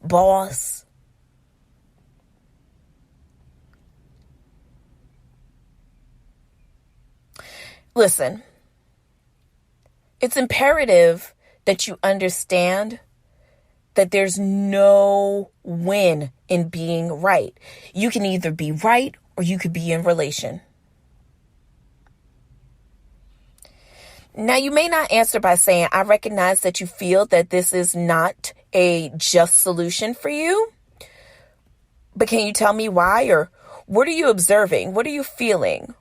boss. Listen, it's imperative that you understand that there's no win in being right. You can either be right or you could be in relation. Now, you may not answer by saying, I recognize that you feel that this is not a just solution for you. But can you tell me why? Or what are you observing? What are you feeling?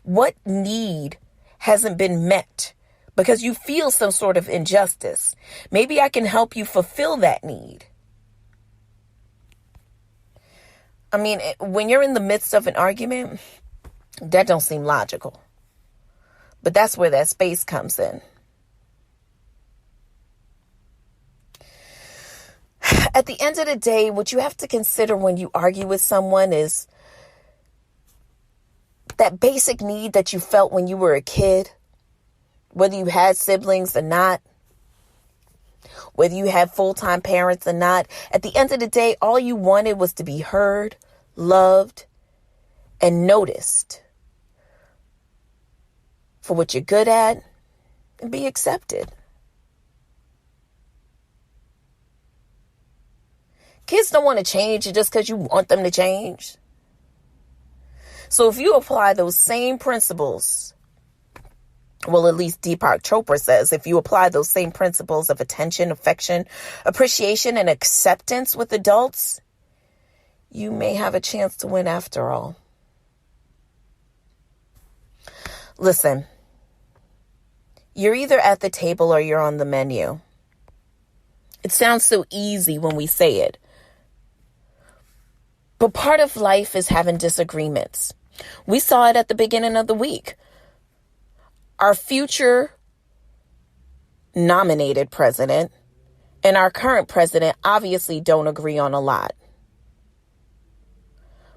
What need hasn't been met? Because you feel some sort of injustice. Maybe I can help you fulfill that need. I mean, when you're in the midst of an argument, that don't seem logical. But that's where that space comes in. At the end of the day, what you have to consider when you argue with someone is that basic need that you felt when you were a kid, whether you had siblings or not, whether you had full-time parents or not. At the end of the day, all you wanted was to be heard, loved, and noticed for what you're good at and be accepted. Kids don't want to change just because you want them to change. So if you apply those same principles, well, at least Deepak Chopra says, if you apply those same principles of attention, affection, appreciation, and acceptance with adults, you may have a chance to win after all. Listen, you're either at the table or you're on the menu. It sounds so easy when we say it. But part of life is having disagreements. We saw it at the beginning of the week. Our future nominated president and our current president obviously don't agree on a lot.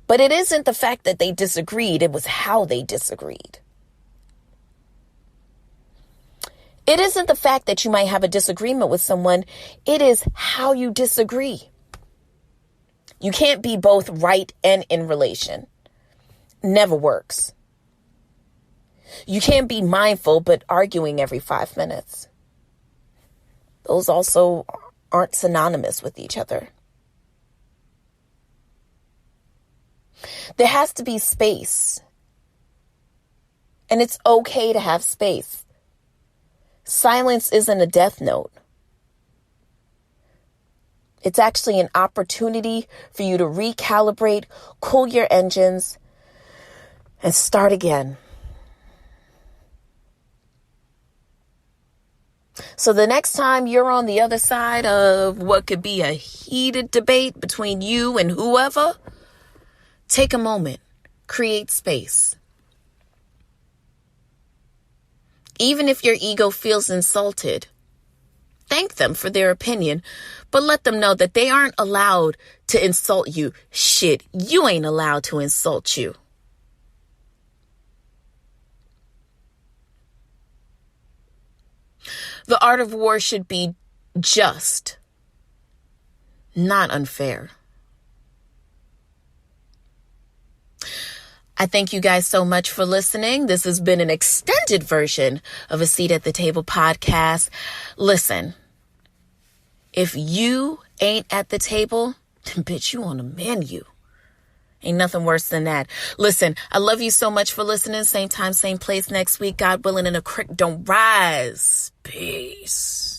But it isn't the fact that they disagreed, it was how they disagreed. It isn't the fact that you might have a disagreement with someone, it is how you disagree. You can't be both right and in relation. Never works. You can't be mindful but arguing every 5 minutes. Those also aren't synonymous with each other. There has to be space. And it's okay to have space. Silence isn't a death note. It's actually an opportunity for you to recalibrate, cool your engines, and start again. So the next time you're on the other side of what could be a heated debate between you and whoever, take a moment, create space. Even if your ego feels insulted, thank them for their opinion, but let them know that they aren't allowed to insult you. Shit, you ain't allowed to insult you. The art of war should be just, not unfair. I thank you guys so much for listening. This has been an extended version of a Seat at the Table podcast. Listen, if you ain't at the table, then bitch, you on the menu. Ain't nothing worse than that. Listen, I love you so much for listening. Same time, same place next week. God willing, and a creek don't rise. Peace.